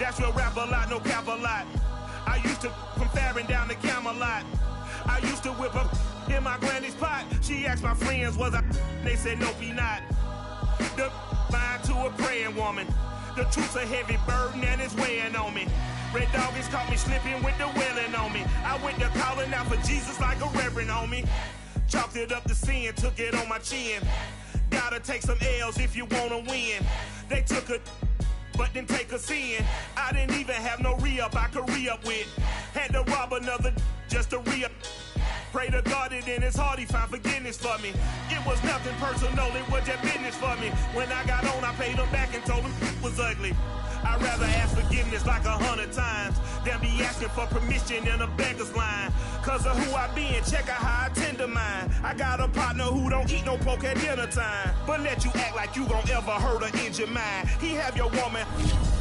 That's real rap a lot, no cap a lot. I used to from Farron down to Camelot. I used to whip up in my granny's pot. She asked my friends, was I? They said, nope, he not. The line to a praying woman. The truth's a heavy burden and it's weighing on me. Red Doggies caught me slipping with the wailing on me. I went to calling out for Jesus like a reverend on me. Chalked it up to sin, took it on my chin. Gotta take some L's if you wanna win. They took a but didn't take a sin. I didn't even have no re-up I could re-up with. Had to rob another just to re-up. Pray to God that in his heart he found forgiveness for me. It was nothing personal, it was just business for me. When I got on, I paid him back and told him it was ugly. I'd rather ask forgiveness like 100 times than be asking for permission in a beggar's line. Cause of who I be and check out how I tend to mine. I got a partner who don't eat no pork at dinner time, but let you act like you gon' ever hurt or injure mine. He have your woman,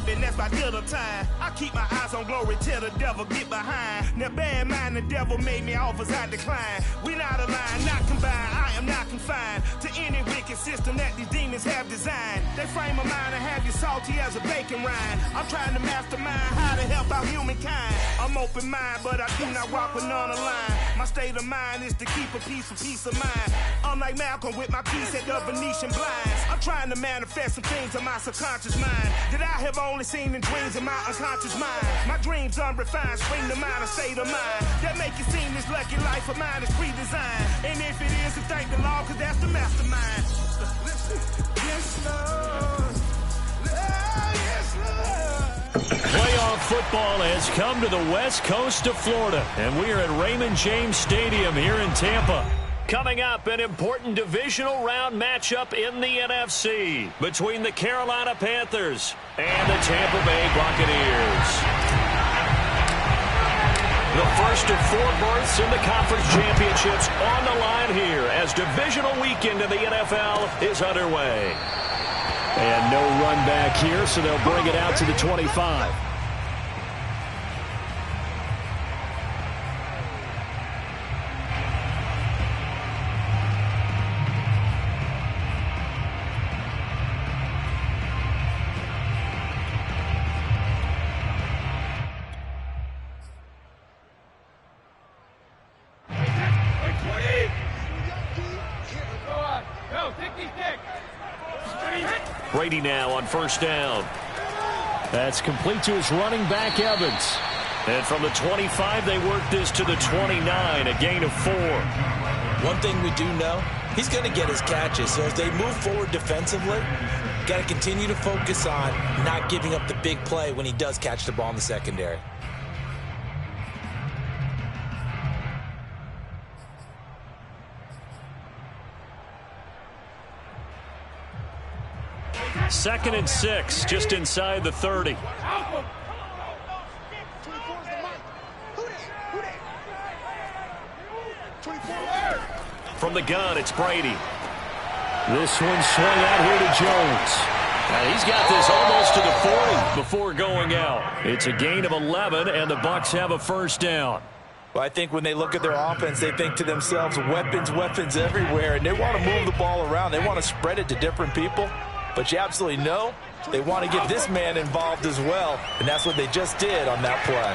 and that's by dinner time. I keep my eyes on glory till the devil get behind. Now bear in mind the devil made me offers I decline. We not aligned, not combined, I am not confined to any wicked system that these demons have designed. They frame a mind and have you salty as a bacon rind. I'm trying to mastermind how to help out humankind. I'm open mind, but I do not walk with none aligned. My state of mind is to keep a peace of mind. Unlike Malcolm with my peace at the Venetian blinds. I'm trying to manifest some things in my subconscious mind that I have only seen in dreams in my unconscious mind. My dreams unrefined, spring to mind, a state of mind that make it seem this lucky life of mine is pre-designed. And if it is, then thank the Lord, cause that's the mastermind. Yes, Lord. Yes, Lord. Playoff football has come to the west coast of Florida, and we are at Raymond James Stadium here in Tampa. Coming up, an important divisional round matchup in the NFC between the Carolina Panthers and the Tampa Bay Buccaneers. The first of 4 berths in the conference championships on the line here as divisional weekend in the NFL is underway. And no run back here, so they'll bring it out to the 25. Brady now on first down. That's complete to his running back, Evans. And from the 25, they work this to the 29, a gain of 4. One thing we do know, he's going to get his catches. So as they move forward defensively, got to continue to focus on not giving up the big play when he does catch the ball in the secondary. Second and 6, just inside the 30. From the gun, it's Brady. This one swung out here to Jones. And he's got this almost to the 40 before going out. It's a gain of 11, and the Bucs have a first down. Well, I think when they look at their offense, they think to themselves, weapons everywhere, and they want to move the ball around. They want to spread it to different people. But you absolutely know they want to get this man involved as well, and that's what they just did on that play.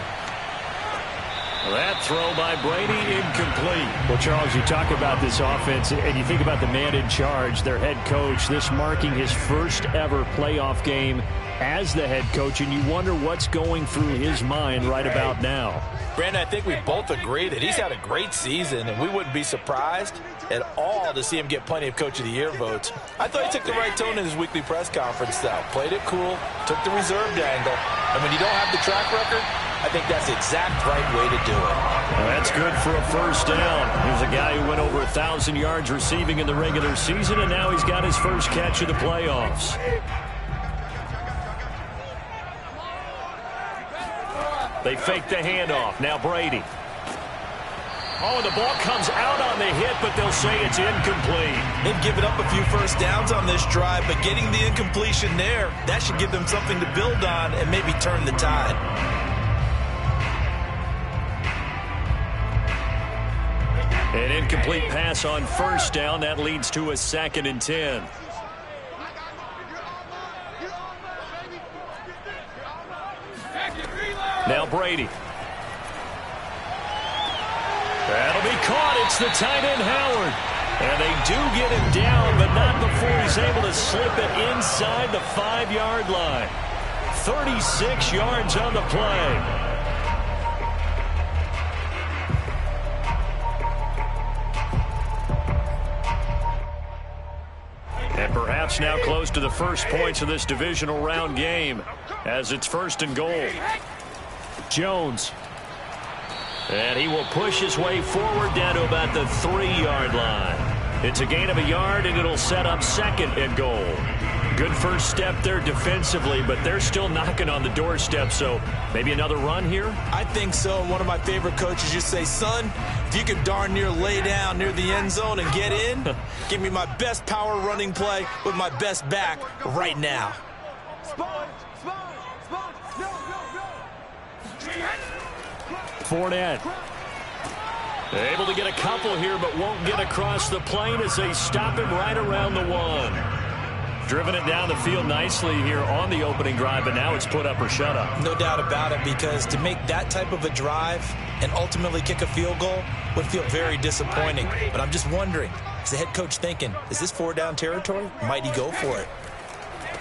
That throw by Brady incomplete. Well, Charles, you talk about this offense, and you think about the man in charge, their head coach, this marking his first ever playoff game as the head coach, and you wonder what's going through his mind right about now. Brandon, I think we both agree that he's had a great season, and we wouldn't be surprised at all to see him get plenty of Coach of the Year votes. I thought he took the right tone in his weekly press conference, though. Played it cool, took the reserved angle, and when you don't have the track record, I think that's the exact right way to do it. Well, that's good for a first down. Here's a guy who went over 1,000 yards receiving in the regular season, and now he's got his first catch of the playoffs. They fake the handoff. Now Brady. Oh, and the ball comes out on the hit, but they'll say it's incomplete. They've given up a few first downs on this drive, but getting the incompletion there, that should give them something to build on and maybe turn the tide. An incomplete pass on first down. That leads to a 2nd and 10. Now Brady. That'll be caught. It's the tight end, Howard. And they do get him down, but not before he's able to slip it inside the 5-yard line. 36 yards on the play. And perhaps now close to the first points of this divisional round game as it's 1st and goal. Jones. And he will push his way forward down to about the 3-yard line. It's a gain of a yard, and it'll set up 2nd and goal. Good first step there defensively, but they're still knocking on the doorstep, so maybe another run here? I think so. And one of my favorite coaches used to say, son, if you could darn near lay down near the end zone and get in, give me my best power running play with my best back right now. Fournette. Able to get a couple here, but won't get across the plane as they stop him right around the 1. Driven it down the field nicely here on the opening drive, but now it's put up or shut up. No doubt about it, because to make that type of a drive and ultimately kick a field goal would feel very disappointing. But I'm just wondering, is the head coach thinking, is this 4-down territory? Might he go for it?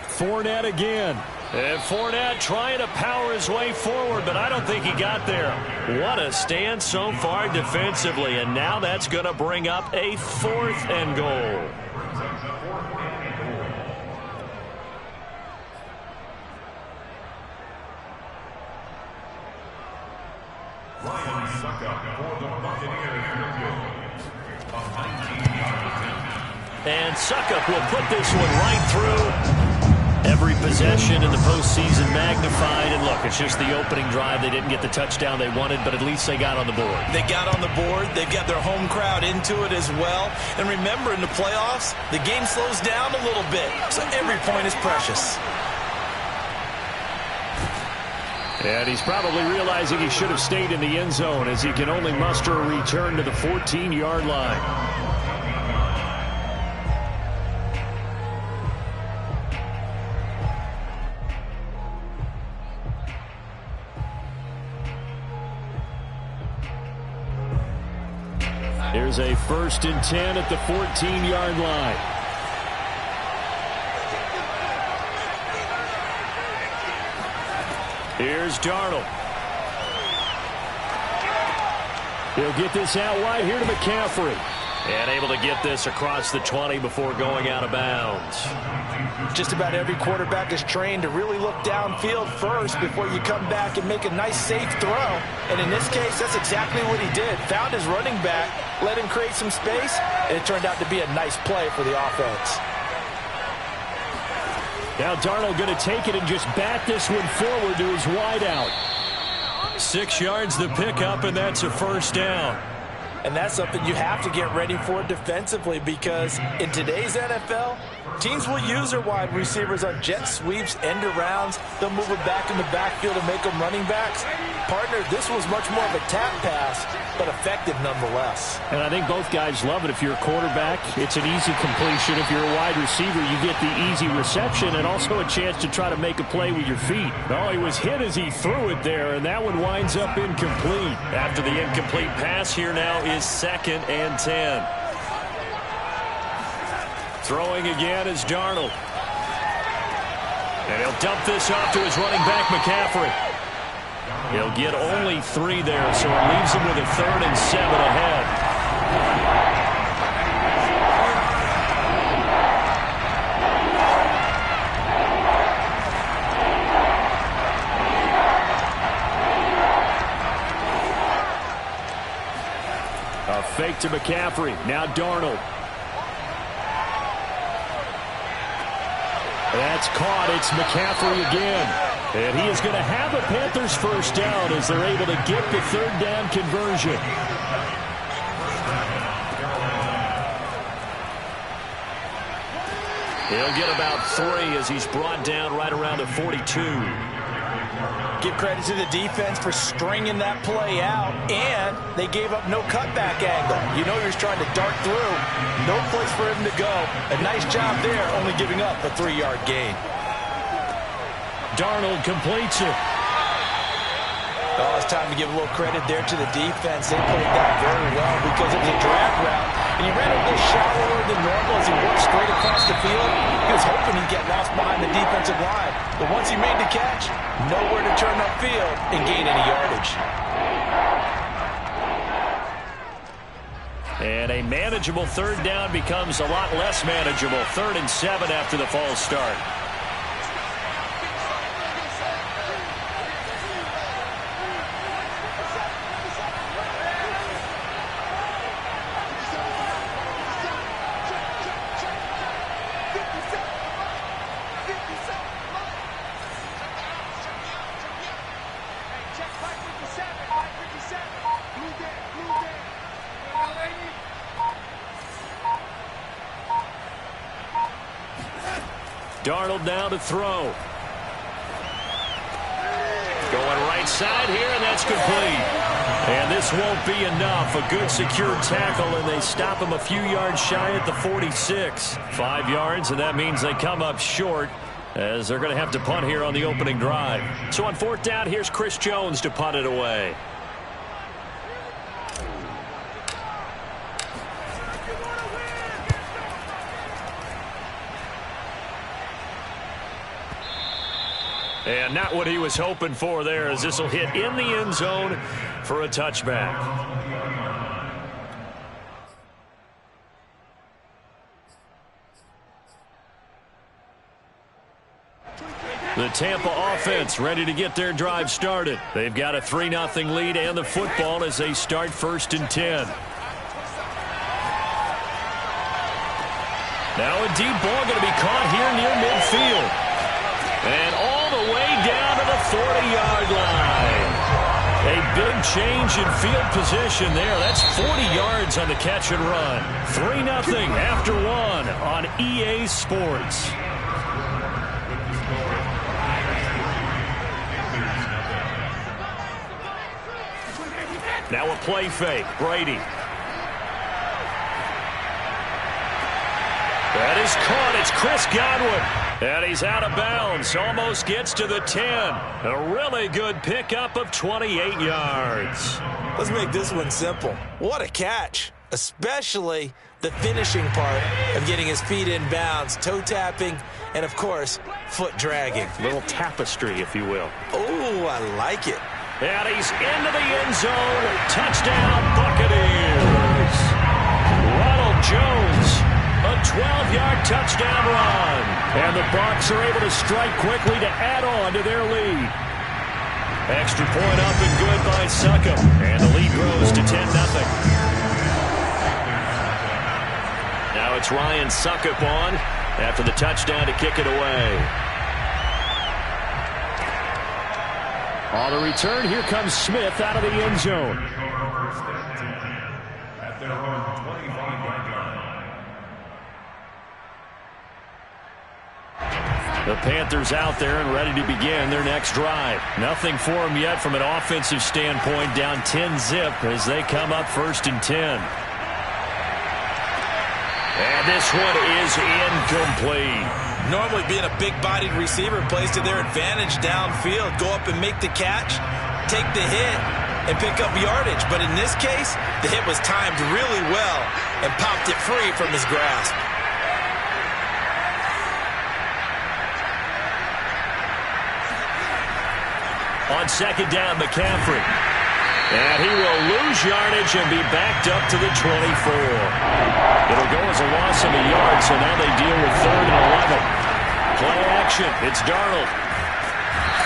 Fournette again. And Fournette trying to power his way forward, but I don't think he got there. What a stand so far defensively, and now that's going to bring up a 4th and goal. And Suckup will put this one right through. Every possession in the postseason magnified. And look, it's just the opening drive. They didn't get the touchdown they wanted, but at least they got on the board. They got on the board. They've got their home crowd into it as well. And remember, in the playoffs, the game slows down a little bit. So every point is precious. And he's probably realizing he should have stayed in the end zone as he can only muster a return to the 14-yard line. Here's a 1st and 10 at the 14-yard line. Here's Darnold. He'll get this out wide here to McCaffrey. And able to get this across the 20 before going out of bounds. Just about every quarterback is trained to really look downfield first before you come back and make a nice, safe throw. And in this case, that's exactly what he did. Found his running back, let him create some space, and it turned out to be a nice play for the offense. Now Darnold going to take it and just bat this one forward to his wideout. 6 yards the pickup, and that's a 1st down. And that's something you have to get ready for defensively, because in today's NFL, teams will use their wide receivers on jet sweeps, end arounds. They'll move them back in the backfield and make them running backs. Partner, this was much more of a tap pass, but effective nonetheless. And I think both guys love it. If you're a quarterback, it's an easy completion. If you're a wide receiver, you get the easy reception and also a chance to try to make a play with your feet. Oh, he was hit as he threw it there, and that one winds up incomplete. After the incomplete pass, here now is 2nd and 10. Throwing again is Darnold. And he'll dump this off to his running back, McCaffrey. He'll get only 3 there, so it leaves him with a 3rd and 7 ahead. A fake to McCaffrey. Now Darnold. That's caught. It's McCaffrey again. And he is going to have a Panthers 1st down as they're able to get the 3rd down conversion. He'll get about 3 as he's brought down right around the 42. Give credit to the defense for stringing that play out, and they gave up no cutback angle. You know he was trying to dart through. No place for him to go. A nice job there, only giving up a 3-yard gain. Darnold completes it. Oh, it's time to give a little credit there to the defense. They played that very well because it was a drag route. And he ran a little shallower than normal as he worked straight across the field. He was hoping he'd get lost behind the defensive line. But once he made the catch, nowhere to turn upfield and gain any yardage. And a manageable third down becomes a lot less manageable. 3rd and 7 after the false start. Darnold now to throw. Going right side here, and that's complete. And this won't be enough. A good secure tackle, and they stop him a few yards shy at the 46. 5 yards, and that means they come up short as they're going to have to punt here on the opening drive. So on 4th down, here's Chris Jones to punt it away. And not what he was hoping for there, as this will hit in the end zone for a touchback. The Tampa offense ready to get their drive started. They've got a 3-0 lead and the football as they start 1st and 10. Now a deep ball going to be caught here near midfield. And all the way down to the 40-yard line. A big change in field position there. That's 40 yards on the catch and run. 3-0 after 1 on EA Sports. Now a play fake. Brady. That is caught. It's Chris Godwin. And he's out of bounds. Almost gets to the 10. A really good pickup of 28 yards. Let's make this one simple. What a catch. Especially the finishing part of getting his feet in bounds, toe tapping, and of course, foot dragging. Little tapestry, if you will. Oh, I like it. And he's into the end zone. Touchdown, Buccaneers. Ronald Jones. A 12-yard touchdown run. And the Bucs are able to strike quickly to add on to their lead. Extra point up and good by Succop. And the lead grows to 10-0. Now it's Ryan Succop on after the touchdown to kick it away. On the return, here comes Smith out of the end zone. At their own 25-yard line. The Panthers out there and ready to begin their next drive. Nothing for them yet from an offensive standpoint. Down 10-zip as they come up 1st and 10. And this one is incomplete. Normally being a big-bodied receiver plays to their advantage downfield. Go up and make the catch, take the hit, and pick up yardage. But in this case, the hit was timed really well and popped it free from his grasp. On 2nd down, McCaffrey. And he will lose yardage and be backed up to the 24. It'll go as a loss of a yard, so now they deal with 3rd and 11. Play action. It's Darnold.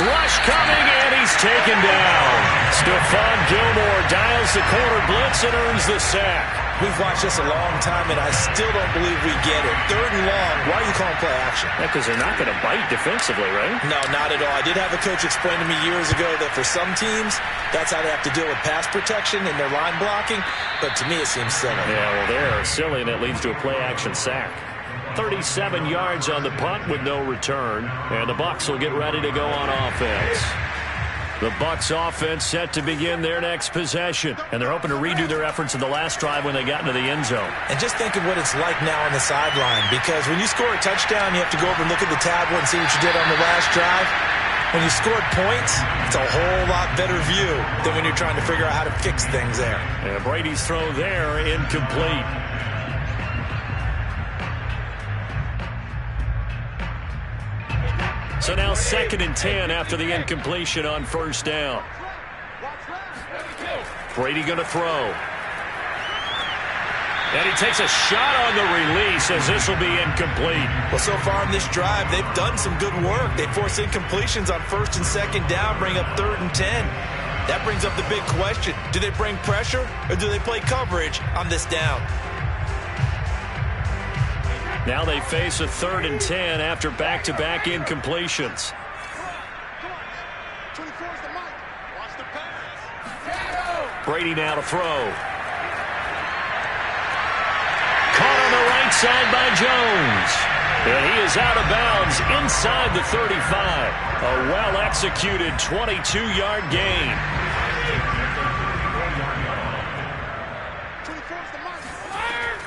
Rush coming, and he's taken down. Stephon Gilmore dials the corner blitz and earns the sack. We've watched this a long time, and I still don't believe we get it. 3rd and long, why are you calling play action? Yeah, because they're not going to bite defensively, right? No, not at all. I did have a coach explain to me years ago that for some teams, that's how they have to deal with pass protection and their line blocking. But to me, it seems silly. Yeah, well, they're silly, and that leads to a play action sack. 37 yards on the punt with no return, and the Bucs will get ready to go on offense. The Bucs offense set to begin their next possession, and they're hoping to redo their efforts in the last drive when they got into the end zone. And just think of what it's like now on the sideline, because when you score a touchdown, you have to go over and look at the tablet and see what you did on the last drive. When you scored points, it's a whole lot better view than when you're trying to figure out how to fix things there. And Brady's throw there, incomplete. So now 2nd and 10 after the incompletion on first down. Brady going to throw. And he takes a shot on the release as this will be incomplete. Well, so far in this drive, they've done some good work. They force incompletions on 1st and 2nd down, bring up 3rd and 10. That brings up the big question. Do they bring pressure or do they play coverage on this down? Now they face a 3rd and 10 after back-to-back incompletions. Brady now to throw. Caught on the right side by Jones. And he is out of bounds inside the 35. A well-executed 22-yard gain.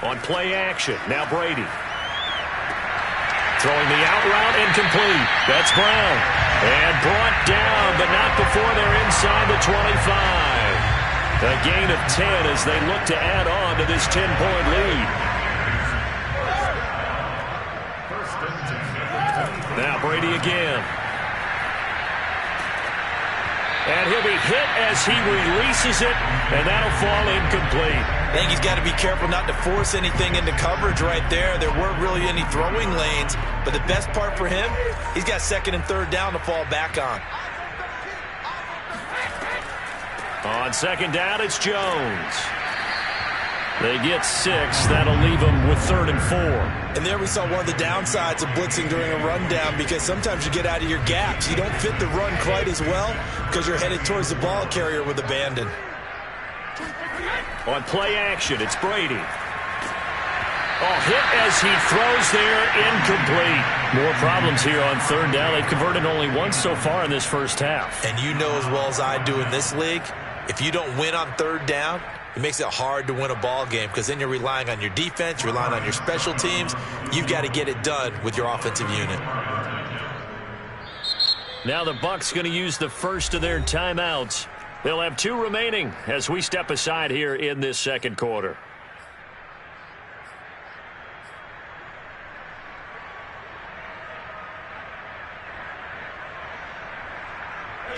On play action, now Brady. Throwing the out route, incomplete. That's Brown. And brought down, but not before they're inside the 25. A gain of 10 as they look to add on to this 10-point lead. Now Brady again. And he'll be hit as he releases it, and that'll fall incomplete. I think he's got to be careful not to force anything into coverage right there. There weren't really any throwing lanes, but the best part for him, he's got 2nd and 3rd down to fall back on. On 2nd down, it's Jones. They get 6. That'll leave them with 3rd and 4. And there we saw one of the downsides of blitzing during a rundown, because sometimes you get out of your gaps. You don't fit the run quite as well because you're headed towards the ball carrier with abandon. On play action, it's Brady. Oh, hit as he throws there, incomplete. More problems here on 3rd down. They've converted only once so far in this first half. And you know as well as I do in this league, if you don't win on 3rd down, it makes it hard to win a ball game, because then you're relying on your defense, you're relying on your special teams. You've got to get it done with your offensive unit. Now the Bucs going to use the first of their timeouts. They'll have 2 remaining as we step aside here in this 2nd quarter.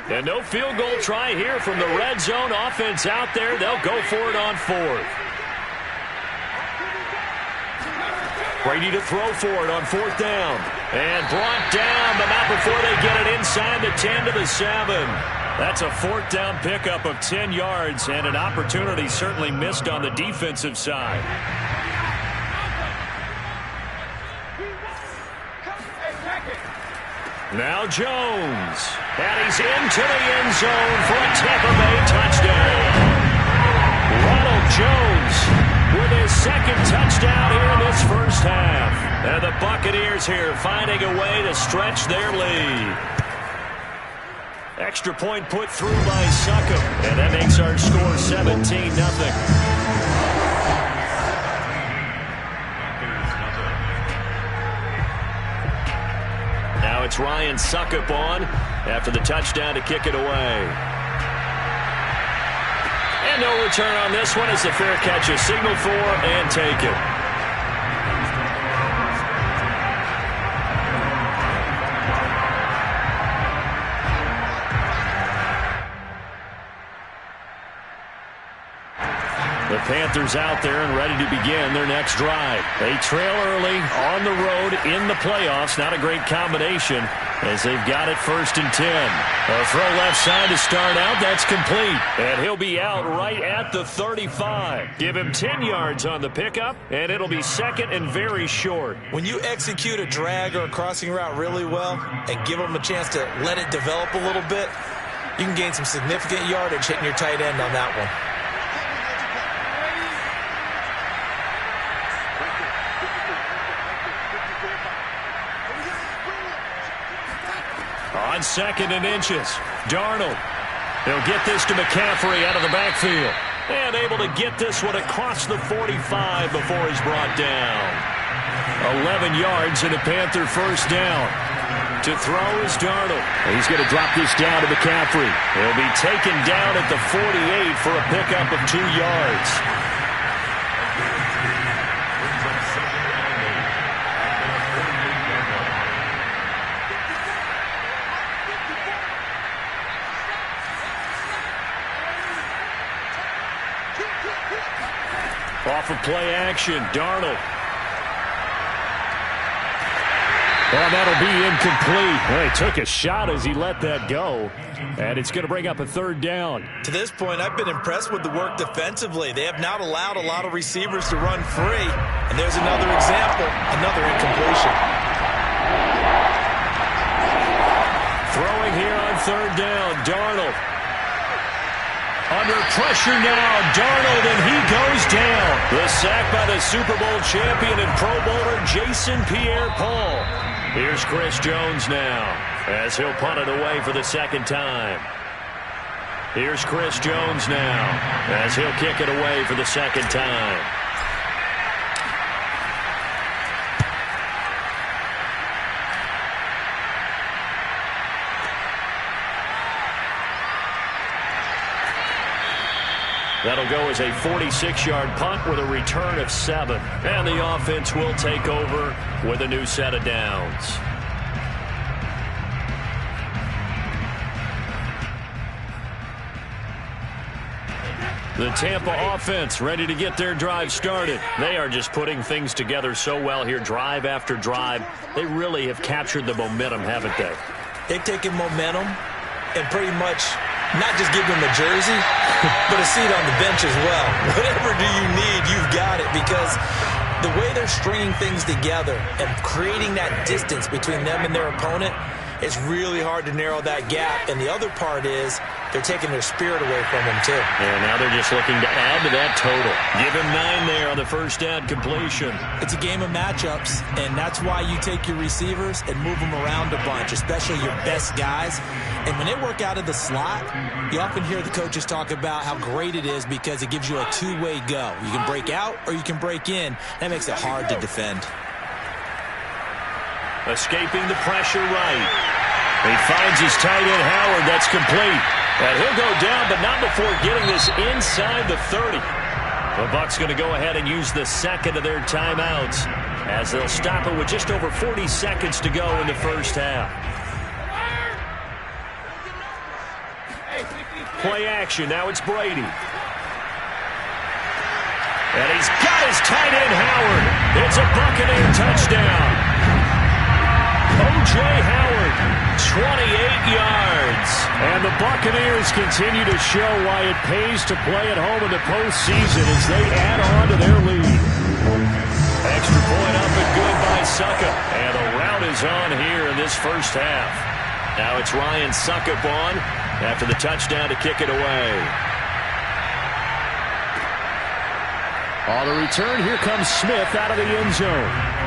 And no field goal try here from the red zone offense out there. They'll go for it on 4th. Brady to throw for it on 4th down. And brought down, but not before they get it inside the 10 to the 7. That's a 4th down pickup of 10 yards, and an opportunity certainly missed on the defensive side. Now Jones. And he's into the end zone for a Tampa Bay touchdown. Ronald Jones with his 2nd touchdown here in this first half. And the Buccaneers here finding a way to stretch their lead. Extra point put through by Succop. And that makes our score 17-0. Now it's Ryan Succop on after the touchdown to kick it away. And no return on this one as the fair catch is signaled for and taken. The Panthers out there and ready to begin their next drive. They trail early on the road in the playoffs. Not a great combination as they've got it 1st and 10. A throw left side to start out. That's complete. And he'll be out right at the 35. Give him 10 yards on the pickup, and it'll be 2nd and very short. When you execute a drag or a crossing route really well and give them a chance to let it develop a little bit, you can gain some significant yardage hitting your tight end on that one. On 2nd and inches, Darnold. He'll get this to McCaffrey out of the backfield. And able to get this one across the 45 before he's brought down. 11 yards and a Panther 1st down. To throw is Darnold. He's going to drop this down to McCaffrey. He'll be taken down at the 48 for a pickup of 2 yards. Off of play action, Darnold. Well, that'll be incomplete. Well, he took a shot as he let that go, and it's going to bring up a 3rd down. To this point, I've been impressed with the work defensively. They have not allowed a lot of receivers to run free, and there's another example, another incompletion. Throwing here on 3rd down, Darnold. Under pressure now, Darnold, and he goes down. The sack by the Super Bowl champion and Pro Bowler Jason Pierre-Paul. Here's Chris Jones now as he'll punt it away for the 2nd time. Here's Chris Jones now as he'll kick it away for the 2nd time. That'll go as a 46-yard punt with a return of 7. And the offense will take over with a new set of downs. The Tampa offense ready to get their drive started. They are just putting things together so well here, drive after drive. They really have captured the momentum, haven't they? They've taken momentum and pretty much not just give them a jersey, but a seat on the bench as well. Whatever do you need, you've got it, because the way they're stringing things together and creating that distance between them and their opponent, it's really hard to narrow that gap. And the other part is they're taking their spirit away from them, too. And now they're just looking to add to that total. Give him 9 there on the first down completion. It's a game of matchups, and that's why you take your receivers and move them around a bunch, especially your best guys. And when they work out of the slot, you often hear the coaches talk about how great it is because it gives you a two-way go. You can break out or you can break in. That makes it hard to defend. Escaping the pressure right. He finds his tight end, Howard. That's complete. And he'll go down, but not before getting this inside the 30. The Bucs going to go ahead and use the 2nd of their timeouts as they'll stop it with just over 40 seconds to go in the first half. Play action. Now it's Brady. And he's got his tight end, Howard. It's a Buccaneer touchdown. O.J. Howard, 28 yards. And the Buccaneers continue to show why it pays to play at home in the postseason as they add on to their lead. Extra point up and good by Succop. And the rout is on here in this first half. Now it's Ryan Succop on after the touchdown to kick it away. On the return, here comes Smith out of the end zone.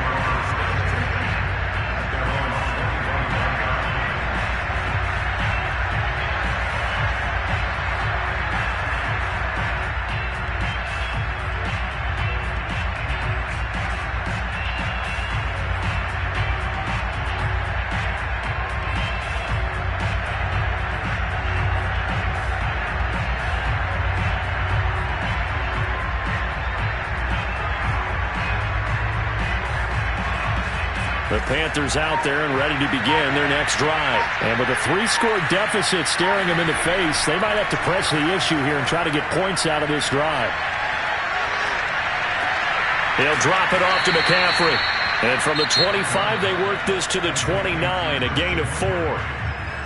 The Panthers out there and ready to begin their next drive. And with a 3-score deficit staring them in the face, they might have to press the issue here and try to get points out of this drive. He'll drop it off to McCaffrey. And from the 25, they work this to the 29, a gain of 4.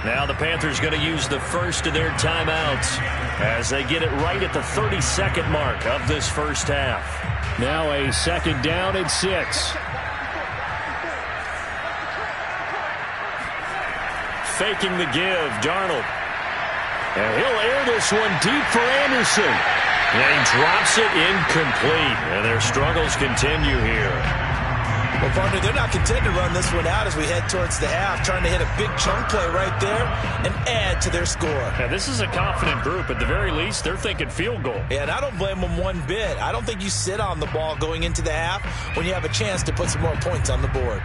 Now the Panthers going to use the first of their timeouts as they get it right at the 32nd mark of this first half. Now a 2nd down and 6. Faking the give, Darnold. And he'll air this one deep for Anderson. And he drops it incomplete. And their struggles continue here. Well, partner, they're not content to run this one out as we head towards the half, trying to hit a big chunk play right there and add to their score. Yeah, this is a confident group. At the very least, they're thinking field goal. Yeah, and I don't blame them one bit. I don't think you sit on the ball going into the half when you have a chance to put some more points on the board.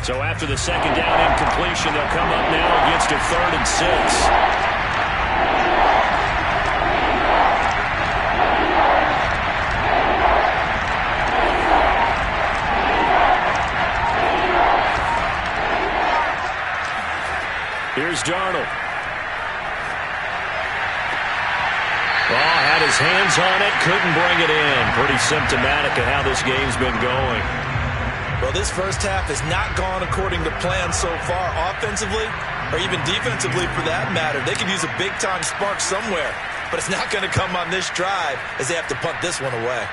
So after the second down incompletion, they'll come up now against a 3rd and 6. Here's Darnold. Had his hands on it, couldn't bring it in. Pretty symptomatic of how this game's been going. Well, this first half has not gone according to plan so far, offensively or even defensively for that matter. They could use a big-time spark somewhere, but it's not going to come on this drive as they have to punt this one away.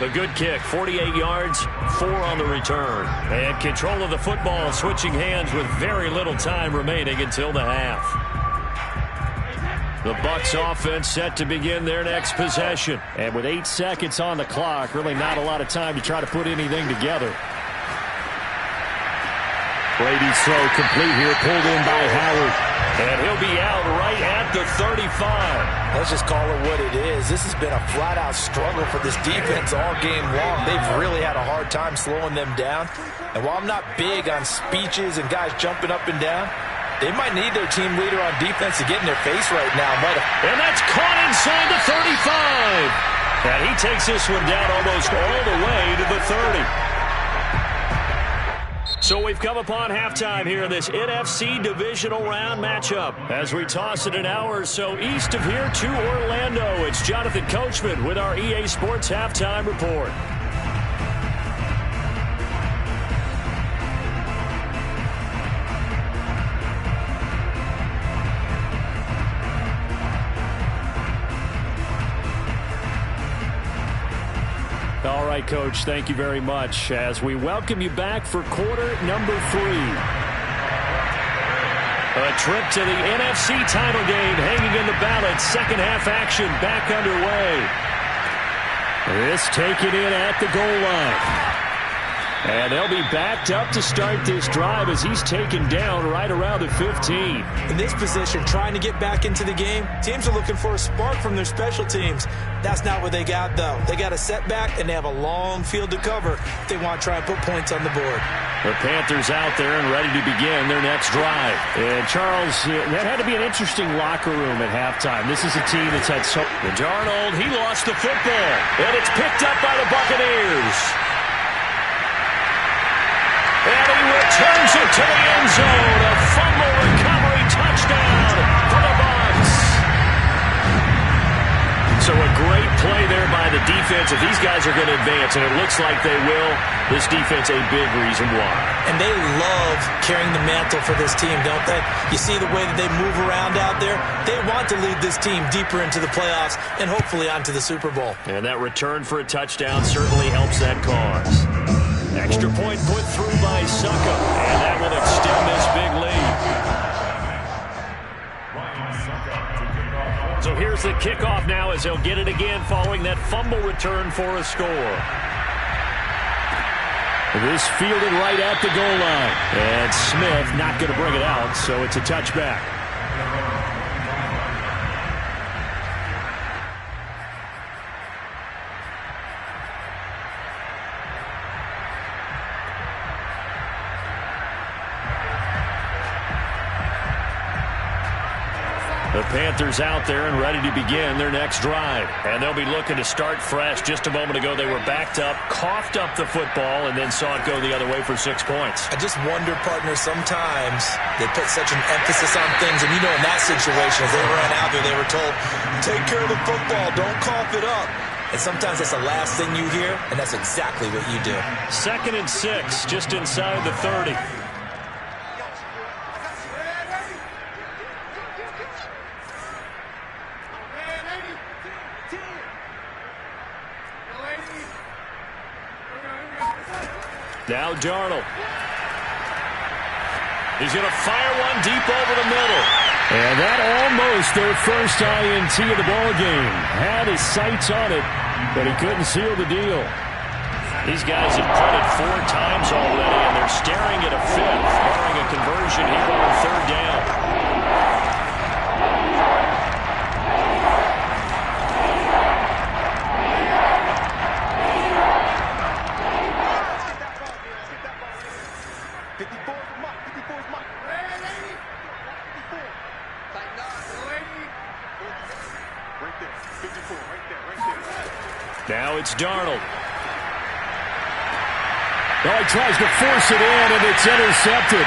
A good kick, 48 yards, 4 on the return. And control of the football switching hands with very little time remaining until the half. The Bucs offense set to begin their next possession. And with 8 seconds on the clock, really not a lot of time to try to put anything together. Brady's throw complete here, pulled in by Howard. And he'll be out right at the 35. Let's just call it what it is. This has been a flat-out struggle for this defense all game long. They've really had a hard time slowing them down. And while I'm not big on speeches and guys jumping up and down, they might need their team leader on defense to get in their face right now. And that's caught inside the 35. And he takes this one down almost all the way to the 30. So we've come upon halftime here in this NFC divisional round matchup. As we toss it an hour or so east of here to Orlando, it's Jonathan Coachman with our EA Sports Halftime Report. All right, Coach, thank you very much as we welcome you back for quarter number 3. A trip to the NFC title game hanging in the balance. Second half action back underway. This taken in at the goal line. And they'll be backed up to start this drive as he's taken down right around the 15. In this position, trying to get back into the game, teams are looking for a spark from their special teams. That's not what they got, though. They got a setback, and they have a long field to cover if they want to try and put points on the board. The Panthers out there and ready to begin their next drive. And, Charles, that had to be an interesting locker room at halftime. This is a team that's had so... Darnold, he lost the football, and it's picked up by the Buccaneers. And he returns it to the end zone. A fumble recovery touchdown for the Bucs. So a great play there by the defense. If these guys are going to advance, and it looks like they will, this defense a big reason why. And they love carrying the mantle for this team, don't they? You see the way that they move around out there? They want to lead this team deeper into the playoffs and hopefully onto the Super Bowl. And that return for a touchdown certainly helps that cause. Extra point put through by Succa, and that will extend this big lead. So here's the kickoff now as he'll get it again following that fumble return for a score. This fielded right at the goal line. And Smith not going to bring it out, so it's a touchback. The Panthers out there and ready to begin their next drive. And they'll be looking to start fresh. Just a moment ago, they were backed up, coughed up the football, and then saw it go the other way for 6 points. I just wonder, partner, sometimes they put such an emphasis on things. And, you know, in that situation, as they ran out there, they were told, take care of the football, don't cough it up. And sometimes that's the last thing you hear, and that's exactly what you do. 2nd and 6, just inside the 30. Now Darnold. He's going to fire one deep over the middle. And that almost their first INT of the ball game. Had his sights on it, but he couldn't seal the deal. These guys have punted 4 times already, and they're staring at a 5th, barring a conversion here on 3rd down. Now it's Darnold. Oh, he tries to force it in, and it's intercepted.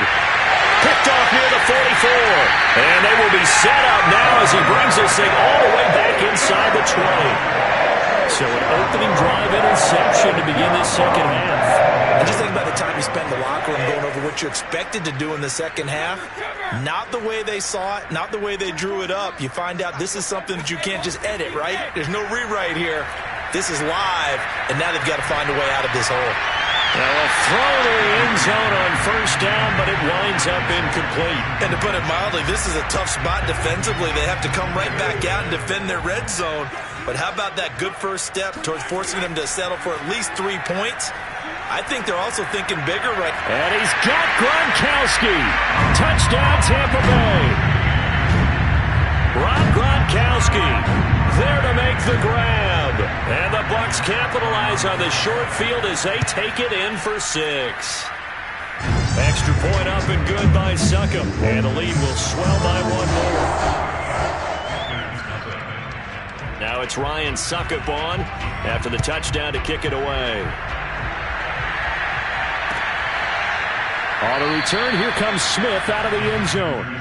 Picked off near the 44. And they will be set up now as he brings this thing all the way back inside the 20. So an opening drive interception to begin this second half. And just think about the time you spend in the locker room going over what you expected to do in the second half. Not the way they saw it, not the way they drew it up. You find out this is something that you can't just edit, right? There's no rewrite here. This is live, and now they've got to find a way out of this hole. Now a throw to the end zone on 1st down, but it winds up incomplete. And to put it mildly, this is a tough spot defensively. They have to come right back out and defend their red zone. But how about that good first step towards forcing them to settle for at least 3 points? I think they're also thinking bigger right now. And he's got Gronkowski. Touchdown, Tampa Bay. Rob Gronkowski there to make the grab. And the Bucs capitalize on the short field as they take it in for 6. Extra point up and good by Succop. And the lead will swell by 1 more. Now it's Ryan Succop on after the touchdown to kick it away. On the return, here comes Smith out of the end zone.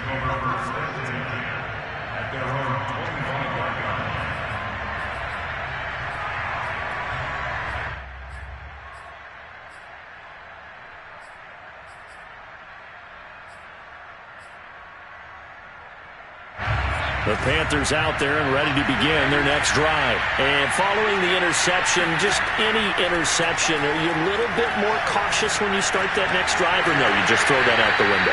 The Panthers out there and ready to begin their next drive. And following the interception, just any interception, are you a little bit more cautious when you start that next drive, or no, you just throw that out the window?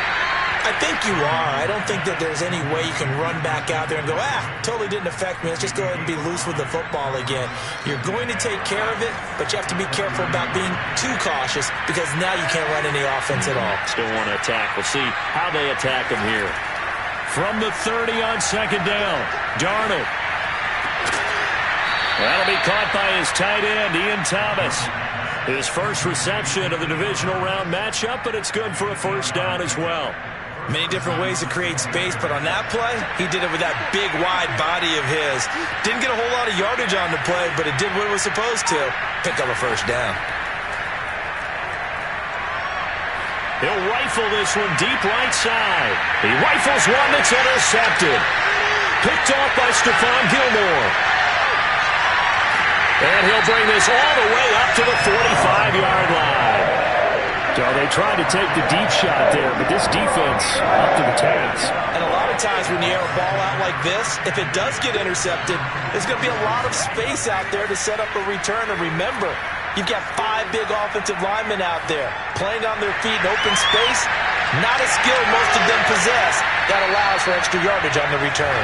I think you are. I don't think that there's any way you can run back out there and go, totally didn't affect me. Let's just go ahead and be loose with the football again. You're going to take care of it, but you have to be careful about being too cautious because now you can't run any offense at all. Still want to attack. We'll see how they attack them here. From the 30 on 2nd down, Darnold. That'll be caught by his tight end, Ian Thomas. His first reception of the divisional round matchup, but it's good for a 1st down as well. Many different ways to create space, but on that play, he did it with that big, wide body of his. Didn't get a whole lot of yardage on the play, but it did what it was supposed to. Pick up a 1st down. He'll rifle this one deep right side. He rifles one that's intercepted. Picked off by Stephon Gilmore. And he'll bring this all the way up to the 45-yard line. So they tried to take the deep shot there, but this defense up to the task. And a lot of times when you air a ball out like this, if it does get intercepted, there's going to be a lot of space out there to set up a return. And remember, you've got 5 big offensive linemen out there playing on their feet in open space. Not a skill most of them possess that allows for extra yardage on the return.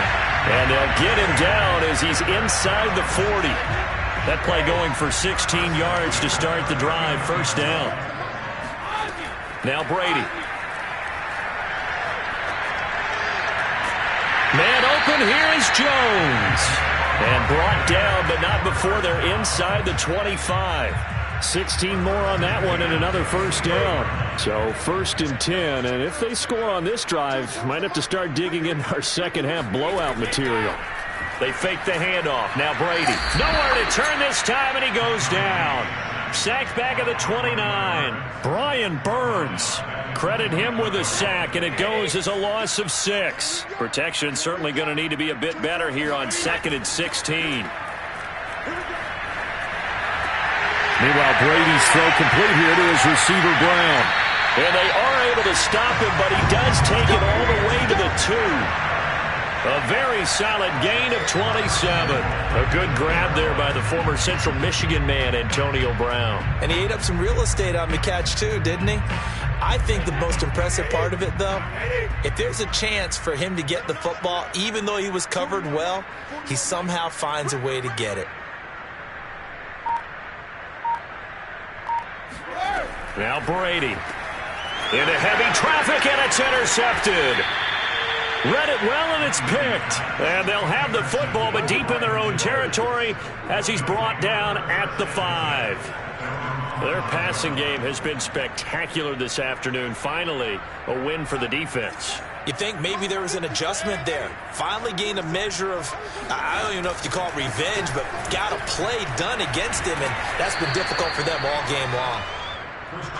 And they'll get him down as he's inside the 40. That play going for 16 yards to start the drive. 1st down. Now Brady. Man open, here is Jones. And brought down, but not before they're inside the 25. 16 more on that one and another 1st down. So 1st and 10, and if they score on this drive, might have to start digging in our second half blowout material. They fake the handoff. Now Brady. Nowhere to turn this time, and he goes down. Sacked back at the 29. Brian Burns. Credit him with a sack, and it goes as a loss of 6. Protection certainly going to need to be a bit better here on 2nd and 16. Meanwhile, Brady's throw complete here to his receiver, Brown. And they are able to stop him, but he does take it all the way to the 2. A very solid gain of 27. A good grab there by the former Central Michigan man, Antonio Brown. And he ate up some real estate on the catch too, didn't he? I think the most impressive part of it, though, if there's a chance for him to get the football, even though he was covered well, he somehow finds a way to get it. Now Brady into heavy traffic, and it's intercepted. Read it well, and it's picked. And they'll have the football, but deep in their own territory as he's brought down at the 5. Their passing game has been spectacular this afternoon. Finally, a win for the defense. You think maybe there was an adjustment there. Finally gained a measure of, I don't even know if you call it revenge, but got a play done against him, and that's been difficult for them all game long.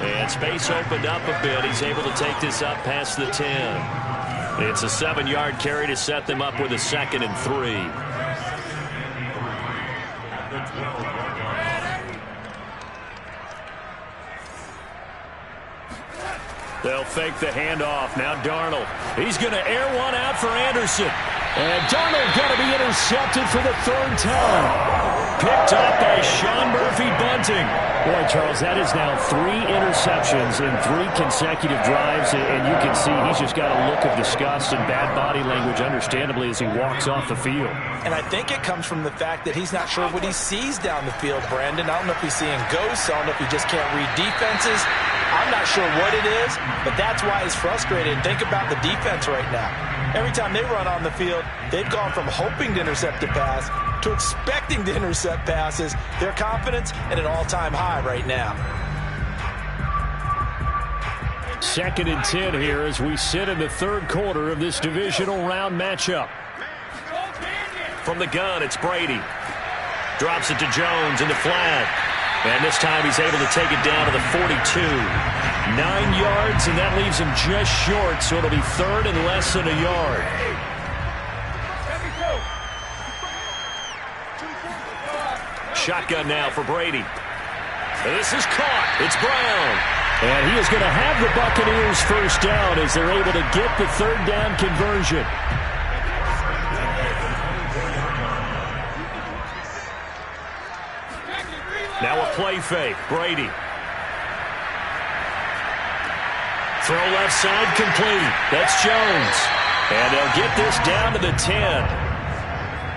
And space opened up a bit. He's able to take this up past the 10. It's a 7-yard carry to set them up with a 2nd and 3. They'll fake the handoff. Now Darnold. He's going to air one out for Anderson. And Darnold going to be intercepted for the 3rd time. Picked up by Sean Murphy-Bunting. Boy, Charles, that is now 3 interceptions in 3 consecutive drives. And you can see he's just got a look of disgust and bad body language, understandably, as he walks off the field. And I think it comes from the fact that he's not sure what he sees down the field, Brandon. I don't know if he's seeing ghosts. I don't know if he just can't read defenses. I'm not sure what it is, but that's why he's frustrated. And think about the defense right now. Every time they run on the field, they've gone from hoping to intercept a pass to expecting to intercept passes. Their confidence at an all-time high right now. 2nd and 10 here as we sit in the 3rd quarter of this divisional round matchup. From the gun, it's Brady. Drops it to Jones in the flat. And this time he's able to take it down to the 42. 9 yards, and that leaves him just short, so it'll be 3rd and less than a yard. Shotgun now for Brady. This is caught. It's Brown. And he is going to have the Buccaneers first down as they're able to get the 3rd down conversion. Now a play fake. Brady. Throw left side complete. That's Jones. And they'll get this down to the 10.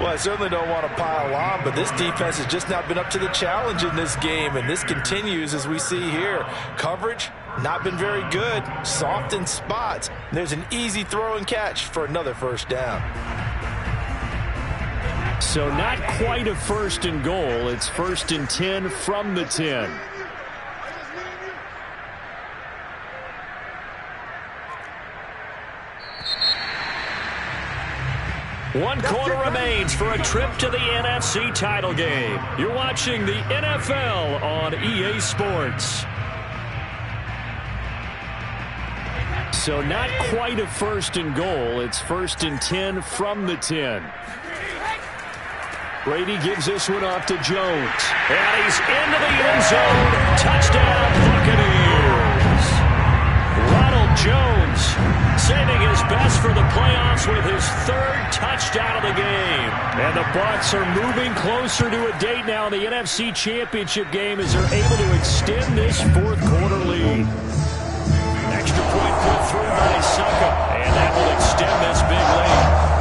Well, I certainly don't want to pile on, but this defense has just not been up to the challenge in this game, and this continues as we see here. Coverage, not been very good. Soft in spots. And there's an easy throw and catch for another first down. So not quite a 1st and goal. It's 1st and 10 from the 10. One quarter remains for a trip to the NFC title game. You're watching the NFL on EA Sports. So not quite a 1st and goal. It's 1st and 10 from the 10. Brady gives this one off to Jones. And he's into the end zone. Touchdown, Buccaneers. Ronald Jones saving his best for the playoffs with his 3rd touchdown of the game. And the Bucs are moving closer to a date now in the NFC Championship game as they're able to extend this 4th quarter lead. Extra point put through by Succa. And that will extend this big lead.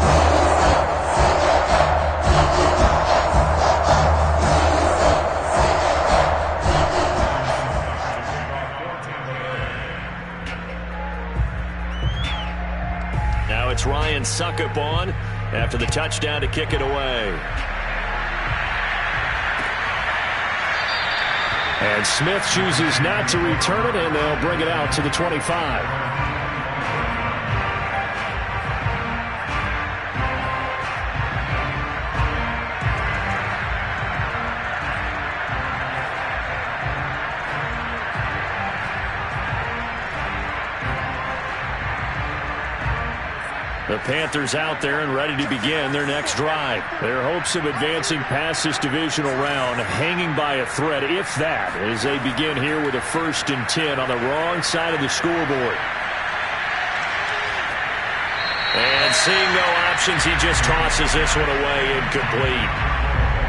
It's Ryan Suckup on after the touchdown to kick it away. And Smith chooses not to return it, and they'll bring it out to the 25. The Panthers out there and ready to begin their next drive. Their hopes of advancing past this divisional round hanging by a thread, if that, as they begin here with a 1st and 10 on the wrong side of the scoreboard. And And seeing no options, he just tosses this one away, incomplete.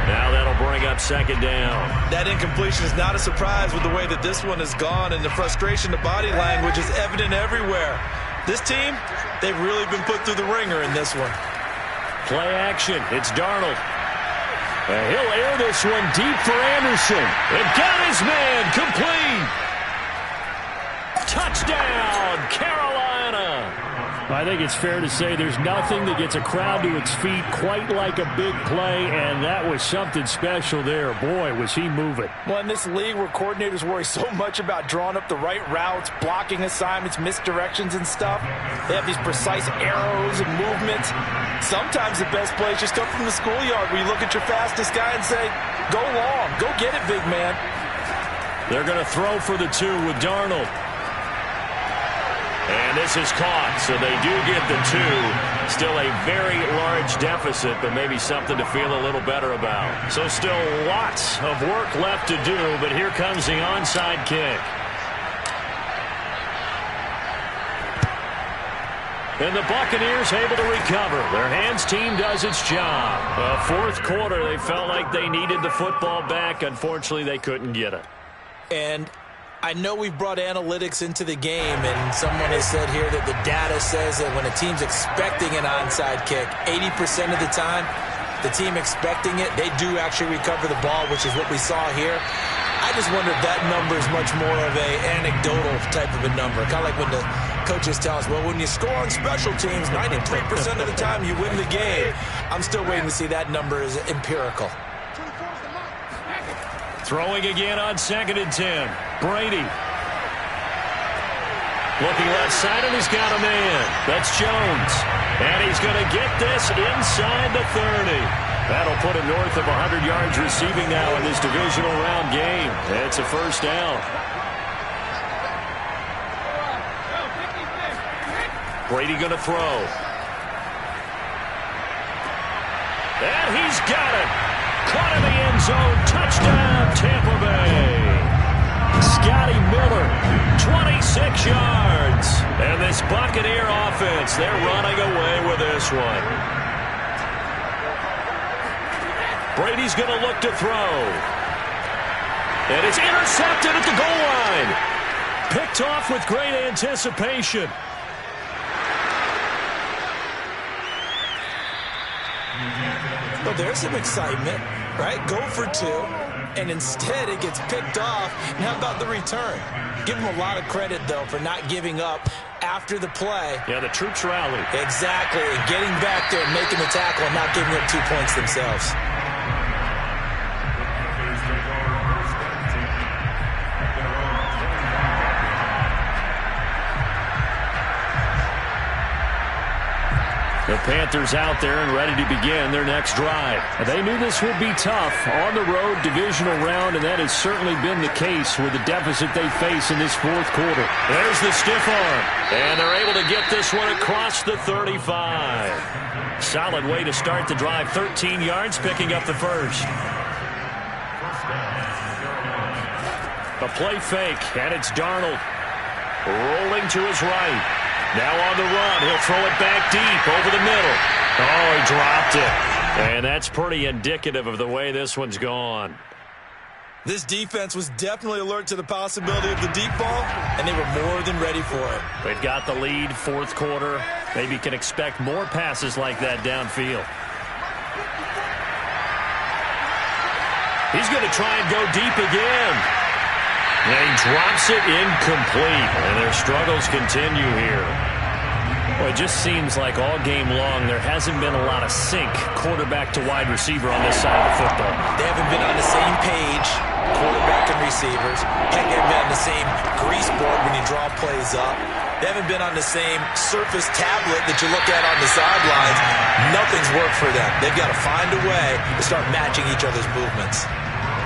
Now that'll bring up second down. That incompletion is not a surprise with the way that this one has gone, and the frustration, the body language is evident everywhere. This team, they've really been put through the ringer in this one. Play action. It's Darnold. And he'll air this one deep for Anderson. And got his man complete. Touchdown, Carolina. I think it's fair to say there's nothing that gets a crowd to its feet quite like a big play, and that was something special there. Boy, was he moving. Well, in this league where coordinators worry so much about drawing up the right routes, blocking assignments, misdirections and stuff, they have these precise arrows and movements. Sometimes the best plays just come from the schoolyard where you look at your fastest guy and say, go long, go get it, big man. They're going to throw for the 2 with Darnold. And this is caught, so they do get the 2. Still a very large deficit, but maybe something to feel a little better about. So still lots of work left to do, but here comes the onside kick. And the Buccaneers able to recover. Their hands team does its job. Fourth quarter, they felt like they needed the football back. Unfortunately, they couldn't get it. And I know we've brought analytics into the game, and someone has said here that the data says that when a team's expecting an onside kick, 80% of the time, the team expecting it, they do actually recover the ball, which is what we saw here. I just wonder if that number is much more of an anecdotal type of a number. Kind of like when the coaches tell us, well, when you score on special teams, 93% of the time you win the game. I'm still waiting to see that number is empirical. Throwing again on 2nd and 10. Brady. Looking left side, and he's got a man. That's Jones. And he's going to get this inside the 30. That'll put him north of 100 yards receiving now in this divisional round game. It's a first down. Brady going to throw. And he's got it. Caught in the end zone. Touchdown, Tampa Bay. Scotty Miller, 26 yards. And this Buccaneer offense, they're running away with this one. Brady's going to look to throw. And it's intercepted at the goal line. Picked off with great anticipation. Well, there's some excitement, right? Go for 2, and instead it gets picked off. And how about the return? Give them a lot of credit, though, for not giving up after the play. Yeah, the troops rallied. Exactly, and getting back there and making the tackle and not giving up 2 points themselves. The Panthers out there and ready to begin their next drive. They knew this would be tough on the road divisional round, and that has certainly been the case with the deficit they face in this fourth quarter. There's the stiff arm, and they're able to get this one across the 35. Solid way to start the drive. 13 yards, picking up the first. A play fake, and it's Darnold rolling to his right. Now on the run, he'll throw it back deep over the middle. Oh, he dropped it. And that's pretty indicative of the way this one's gone. This defense was definitely alert to the possibility of the deep ball, and they were more than ready for it. They've got the lead, fourth quarter. Maybe can expect more passes like that downfield. He's going to try and go deep again. And he drops it incomplete, and their struggles continue here. Well, it just seems like all game long there hasn't been a lot of sync quarterback to wide receiver on this side of the football. They haven't been on the same page, quarterback and receivers. Heck, they haven't been on the same grease board when you draw plays up. They haven't been on the same surface tablet that you look at on the sidelines. Nothing's worked for them. They've got to find a way to start matching each other's movements.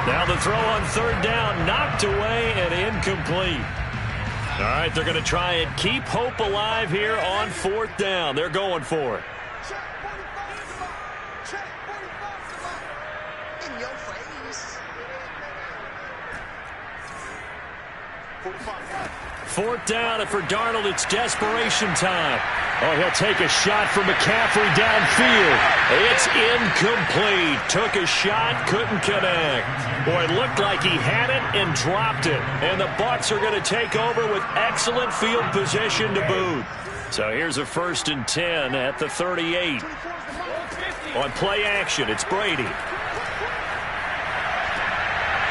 Now the throw on third down, knocked away and incomplete. All right, they're going to try and keep hope alive here on fourth down. They're going for it. Fourth down, and for Darnold, it's desperation time. Oh, he'll take a shot from McCaffrey downfield. It's incomplete. Took a shot, couldn't connect. Boy, it looked like he had it and dropped it. And the Bucs are going to take over with excellent field position to boot. So here's a 1st and 10 at the 38. On play action, it's Brady.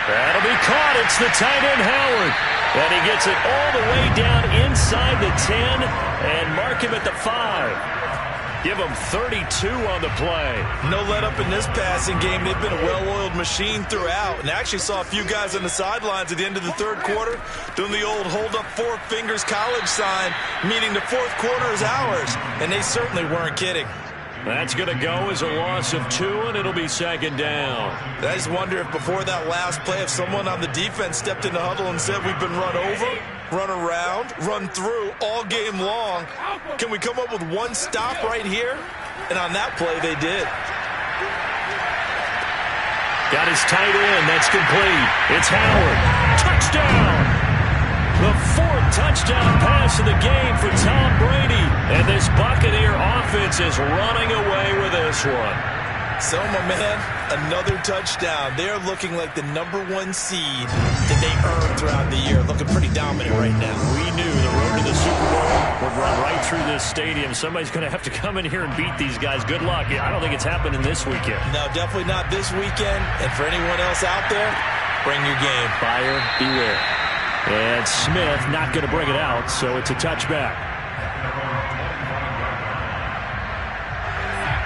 That'll be caught. It's the tight end, Howard. And he gets it all the way down inside the 10 and mark him at the 5. Give him 32 on the play. No let up in this passing game. They've been a well-oiled machine throughout. And I actually saw a few guys on the sidelines at the end of the third quarter doing the old hold up 4 fingers college sign, meaning the fourth quarter is ours. And they certainly weren't kidding. That's going to go as a loss of 2, and it'll be 2nd down. I just wonder if before that last play, if someone on the defense stepped in the huddle and said, we've been run over, run around, run through all game long. Can we come up with one stop right here? And on that play, they did. Got his tight end. That's complete. It's Howard. Touchdown! The 4th touchdown pass of the game for Tom Brady. And this Buccaneer offense is running away with this one. So, my man, another touchdown. They're looking like the #1 seed that they earned throughout the year. Looking pretty dominant right now. We knew the road to the Super Bowl would run right through this stadium. Somebody's going to have to come in here and beat these guys. Good luck. I don't think it's happening this weekend. No, definitely not this weekend. And for anyone else out there, bring your game. Buyer beware. And Smith not going to bring it out, so it's a touchback.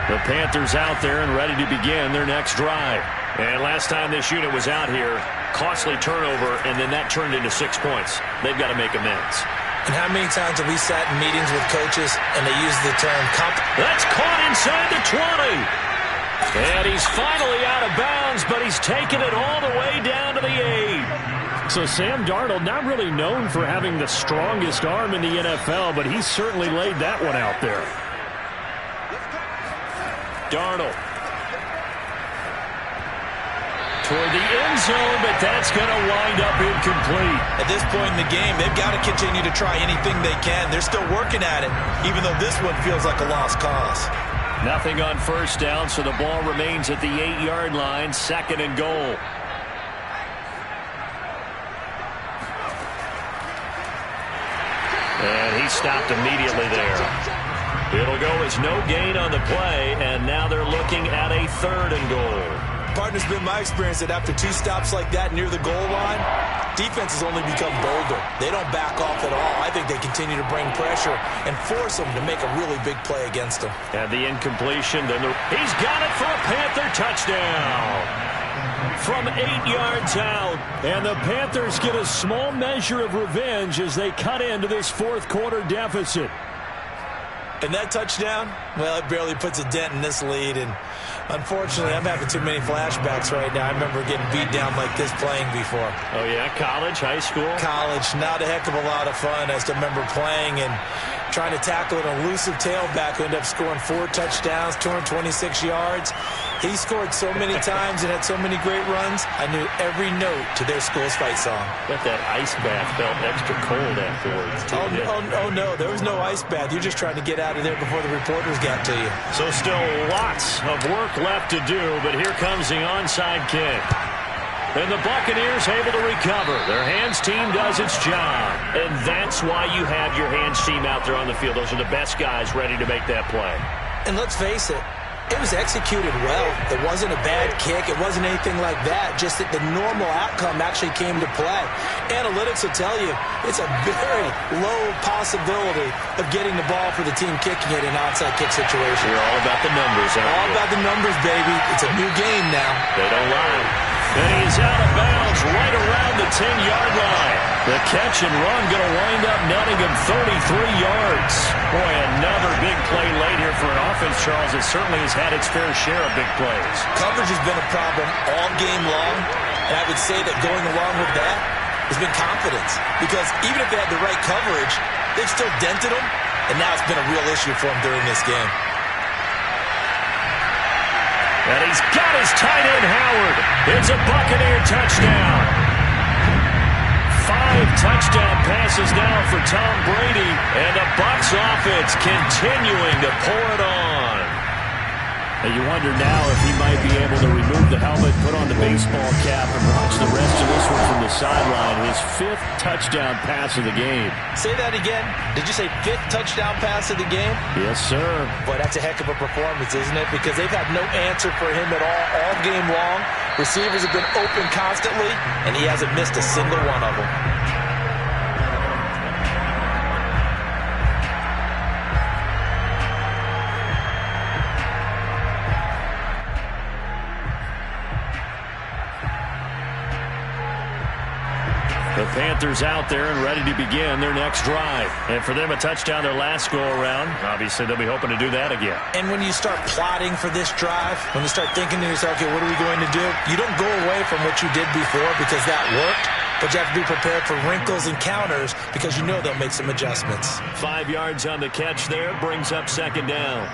The Panthers out there and ready to begin their next drive. And last time this unit was out here, costly turnover, and then that turned into 6 points. They've got to make amends. And how many times have we sat in meetings with coaches and they use the term comp? That's caught inside the 20. And he's finally out of bounds, but he's taken it all the way down to the 8. So Sam Darnold, not really known for having the strongest arm in the NFL, but he's certainly laid that one out there. Darnold. Toward the end zone, but that's going to wind up incomplete. At this point in the game, they've got to continue to try anything they can. They're still working at it, even though this one feels like a lost cause. Nothing on 1st down, so the ball remains at the 8-yard line, 2nd and goal. And he stopped immediately there. It'll go as no gain on the play, and now they're looking at a 3rd and goal. Partner's been my experience that after 2 stops like that near the goal line, defense has only become bolder. They don't back off at all. I think they continue to bring pressure and force them to make a really big play against them. And the incompletion, then he's got it for a Panther touchdown. From 8 yards out, and the Panthers get a small measure of revenge as they cut into this 4th quarter deficit. And that touchdown, well, it barely puts a dent in this lead. And unfortunately, I'm having too many flashbacks right now. I remember getting beat down like this playing before. Oh, yeah? College, high school? College. Not a heck of a lot of fun. I just remember playing and trying to tackle an elusive tailback who ended up scoring 4 touchdowns, 226 yards. He scored so many times and had so many great runs, I knew every note to their school's fight song. Bet that ice bath felt extra cold afterwards, too. Oh, no, there was no ice bath. You're just trying to get out of there before the reporters got to you. So still lots of work left to do, but here comes the onside kick. And the Buccaneers able to recover. Their hands team does its job. And that's why you have your hands team out there on the field. Those are the best guys ready to make that play. And let's face it, it was executed well. It wasn't a bad kick. It wasn't anything like that. Just that the normal outcome actually came to play. Analytics will tell you it's a very low possibility of getting the ball for the team kicking it in an onside kick situation. You're all about the numbers, aren't you? All about the numbers, baby. It's a new game now. They don't lie. And he's out of bounds right around the 10-yard line. The catch and run going to wind up netting him 33 yards. Boy, another big play late here for an offense, Charles, that certainly has had its fair share of big plays. Coverage has been a problem all game long, and I would say that going along with that has been confidence. Because even if they had the right coverage, they've still dented them, and now it's been a real issue for them during this game. And he's got his tight end, Howard. It's a Buccaneer touchdown. 5 touchdown passes now for Tom Brady, and the Bucs offense continuing to pour it on. And you wonder now if he might be able to remove the helmet, put on the baseball cap, and watch the rest of this one from the sideline. His 5th touchdown pass of the game. Say that again. Did you say 5th touchdown pass of the game? Yes, sir. Boy, that's a heck of a performance, isn't it? Because they've had no answer for him at all game long. Receivers have been open constantly, and he hasn't missed a single one of them. The Panthers out there and ready to begin their next drive. And for them, a touchdown their last go-around. Obviously, they'll be hoping to do that again. And when you start plotting for this drive, when you start thinking to yourself, okay, what are we going to do? You don't go away from what you did before because that worked, but you have to be prepared for wrinkles and counters because you know they'll make some adjustments. 5 yards on the catch there, brings up 2nd down.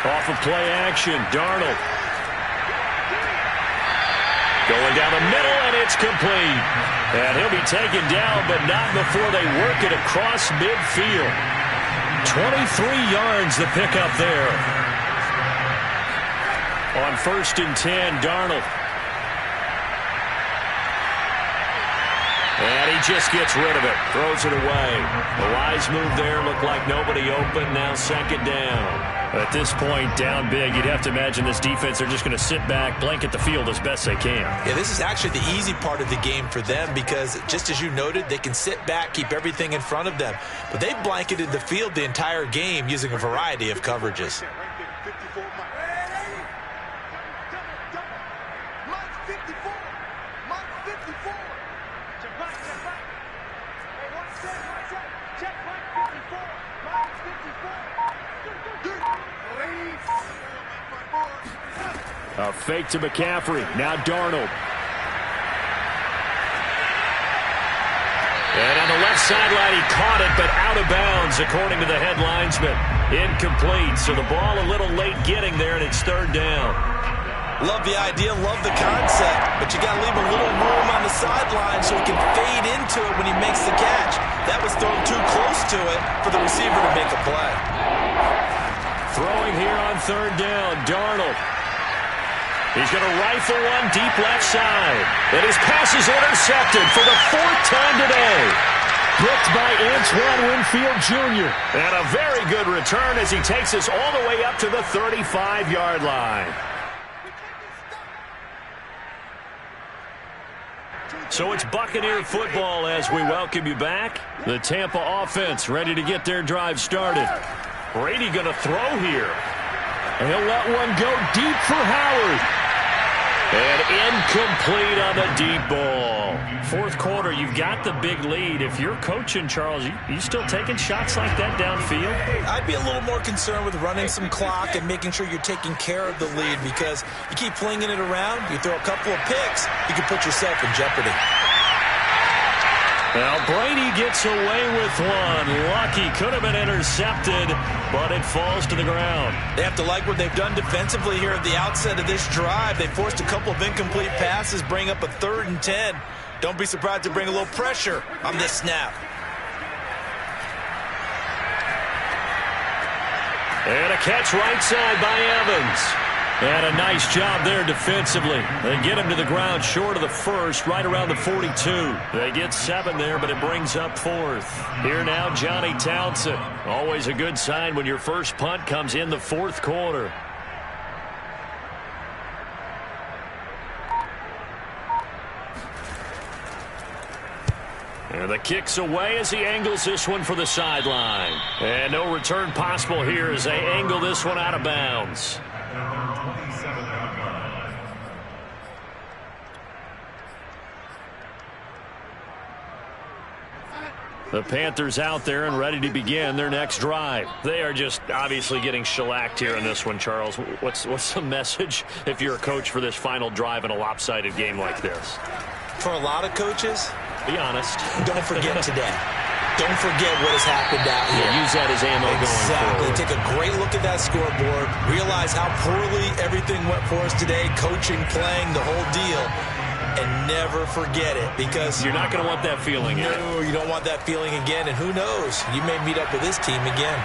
Off of play action, Darnold. Going down the middle, and it's complete. And he'll be taken down, but not before they work it across midfield. 23 yards the pickup there. On 1st and 10, Darnold. And he just gets rid of it. Throws it away. The wise move there. Looked like nobody open. Now 2nd down. At this point, down big, you'd have to imagine this defense, they're just going to sit back, blanket the field as best they can. Yeah, this is actually the easy part of the game for them because, just as you noted, they can sit back, keep everything in front of them. But they blanketed the field the entire game using a variety of coverages. A fake to McCaffrey. Now Darnold. And on the left sideline, he caught it, but out of bounds, according to the head linesman. Incomplete, so the ball a little late getting there, and it's 3rd down. Love the idea, love the concept, but you got to leave a little room on the sideline so he can fade into it when he makes the catch. That was thrown too close to it for the receiver to make a play. Throwing here on 3rd down, Darnold. He's going to rifle one deep left side. And his pass is intercepted for the 4th time today. Blocked by Antoine Winfield Jr. And a very good return as he takes us all the way up to the 35-yard line. So it's Buccaneer football as we welcome you back. The Tampa offense ready to get their drive started. Brady going to throw here. And he'll let one go deep for Howard. And incomplete on the deep ball. 4th quarter, you've got the big lead. If you're coaching, Charles, you still taking shots like that downfield? I'd be a little more concerned with running some clock and making sure you're taking care of the lead because you keep flinging it around, you throw a couple of picks, you can put yourself in jeopardy. Now Brady gets away with one. Lucky, could have been intercepted, but it falls to the ground. They have to like what they've done defensively here at the outset of this drive. They forced a couple of incomplete passes, bring up a 3rd and 10. Don't be surprised to bring a little pressure on this snap. And a catch right side by Evans. And a nice job there defensively. They get him to the ground short of the 1st, right around the 42. They get 7 there, but it brings up 4th. Here now, Johnny Townsend. Always a good sign when your first punt comes in the 4th quarter. And the kick's away as he angles this one for the sideline. And no return possible here as they angle this one out of bounds. The Panthers out there and ready to begin their next drive. They are just obviously getting shellacked here in this one, Charles. What's the message if you're a coach for this final drive in a lopsided game like this? For a lot of coaches, be honest. don't forget today. don't forget what has happened out here. Yeah, use that as ammo going forward. Take a great look at that scoreboard. Realize how poorly everything went for us today. Coaching, playing, the whole deal. And never forget it, because you're not going to want that feeling again. No, you don't want that feeling again. And who knows? You may meet up with this team again.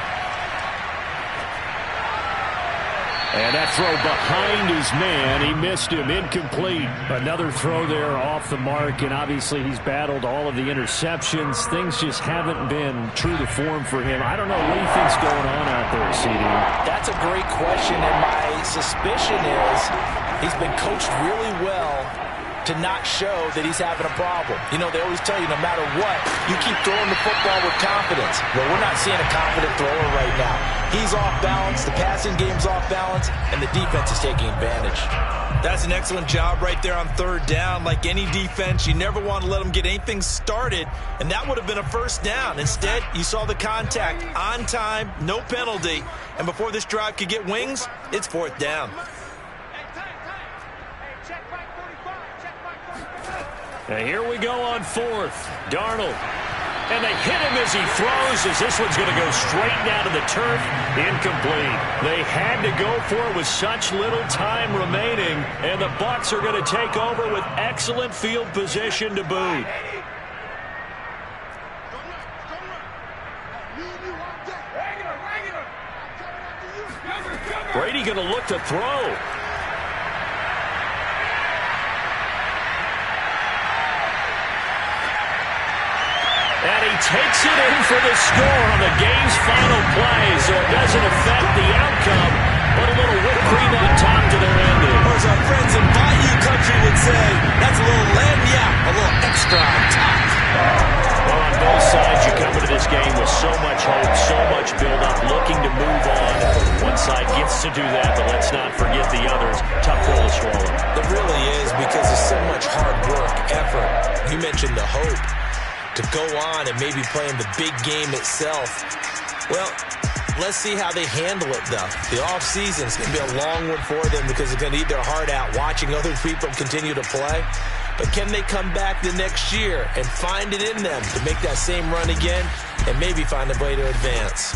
And that throw behind his man, he missed him, incomplete. Another throw there off the mark, and obviously he's battled all of the interceptions. Things just haven't been true to form for him. I don't know what he thinks going on out there, CD. That's a great question, and my suspicion is he's been coached really well to not show that he's having a problem. You know, they always tell you no matter what, you keep throwing the football with confidence. Well, we're not seeing a confident thrower right now. He's off balance, the passing game's off balance, and the defense is taking advantage. That's an excellent job right there on third down. Like any defense, you never want to let them get anything started, and that would have been a first down. Instead, you saw the contact on time, no penalty, and before this drive could get wings, it's fourth down. And here we go on fourth. Darnold. And they hit him as he throws, as this one's going to go straight down to the turf. Incomplete. They had to go for it with such little time remaining, and the Bucs are going to take over with excellent field position to boot. Brady going to look to throw. And he takes it in for the score on the game's final play, so it doesn't affect the outcome, but a little whipped cream on top to their ending. Or as our friends in Bayou Country would say, that's a little a little extra on top. Well, on both sides, you come into this game with so much hope, so much build-up, looking to move on. One side gets to do that, but let's not forget the others. Tough pill to swallow. It really is, because there's so much hard work, effort. You mentioned the hope to go on and maybe play in the big game itself. Well, let's see how they handle it, though. The offseason is going to be a long one for them, because they're going to eat their heart out watching other people continue to play. But can they come back the next year and find it in them to make that same run again and maybe find a way to advance?